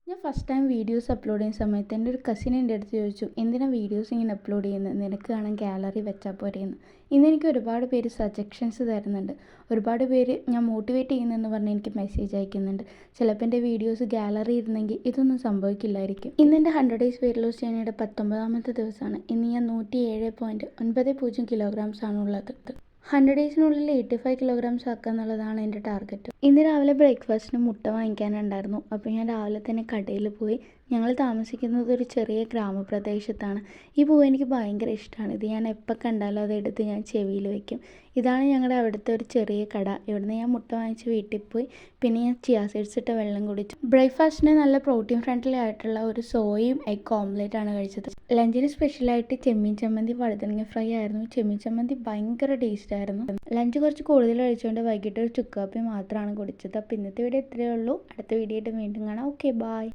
ഞാൻ first time videos upload ചെയ്യുന്ന സമയത്ത് എൻ്റെ ഒരു കസിൻ എൻ്റെ അടുത്ത് ചോദിച്ചു, എന്തിനാ വീഡിയോസ് ഇങ്ങനെ അപ്ലോഡ് ചെയ്യുന്നത്, നിനക്ക് കാണാൻ ഗാലറി വെച്ചാൽ പോരെയെന്ന്. ഇന്നെനിക്ക് ഒരുപാട് പേര് സജഷൻസ് തരുന്നുണ്ട്. ഒരുപാട് പേര് ഞാൻ മോട്ടിവേറ്റ് ചെയ്യുന്നതെന്ന് പറഞ്ഞ് എനിക്ക് മെസ്സേജ് അയക്കുന്നുണ്ട്. ചിലപ്പോൾ എൻ്റെ വീഡിയോസ് ഗാലറി ഇരുന്നെങ്കിൽ ഇതൊന്നും സംഭവിക്കില്ലായിരിക്കും. ഇന്ന് എൻ്റെ 100 ഡേയ്സ് വെയിറ്റ് ലോസ് ജേർണിയുടെ 19ാമത്തെ ദിവസമാണ്. ഇന്ന് ഞാൻ 107.90 കിലോഗ്രാംസ് ആണുള്ളത്. 100 ഡേയ്സിനുള്ളിൽ 85 കിലോഗ്രാംസ് ആക്കുക എന്നുള്ളതാണ് എൻ്റെ ടാർഗറ്റ്. ഇന്ന് രാവിലെ ബ്രേക്ക്ഫാസ്റ്റിന് മുട്ട വാങ്ങിക്കാനുണ്ടായിരുന്നു. അപ്പോൾ ഞാൻ രാവിലെ തന്നെ കടയിൽ പോയി. ഞങ്ങൾ താമസിക്കുന്നത് ഒരു ചെറിയ ഗ്രാമപ്രദേശത്താണ്. ഈ പൂവ് എനിക്ക് ഭയങ്കര ഇഷ്ടമാണ്. ഇത് ഞാൻ എപ്പോൾ കണ്ടാലും അതെടുത്ത് ഞാൻ ചെവിയിൽ വെക്കും. ഇതാണ് ഞങ്ങളുടെ അവിടുത്തെ ഒരു ചെറിയ കട. ഇവിടുന്ന് ഞാൻ മുട്ട വാങ്ങിച്ച് വീട്ടിൽ പോയി. പിന്നെ ഞാൻ ചിയാ സീഡ്സ് ഇട്ട വെള്ളം കുടിച്ചു. ബ്രേക്ക്ഫാസ്റ്റിന് നല്ല പ്രോട്ടീൻ ഫ്രണ്ട്ലി ആയിട്ടുള്ള ഒരു സോയയും എഗ് ഓംലെറ്റ് ആണ് കഴിച്ചത്. ലഞ്ചിന് സ്പെഷ്യലായിട്ട് ചെമ്മീൻ ചമ്മന്തി വഴുതനങ്ങ ഫ്രൈ ആയിരുന്നു. ചെമ്മീൻ ചമ്മന്തി ഭയങ്കര ടേസ്റ്റ് ആയിരുന്നു. ലഞ്ച് കുറച്ച് കൂടുതൽ കഴിച്ചുകൊണ്ട് വൈകിട്ട് ഒരു ചുക്ക് കാപ്പി മാത്രമാണ് കുടിച്ചത്. അപ്പോൾ ഇന്നത്തെ വീഡിയോ ഇത്രയേ ഉള്ളൂ. അടുത്ത വീഡിയോ ആയിട്ട് വീണ്ടും കാണാം. Okay, by.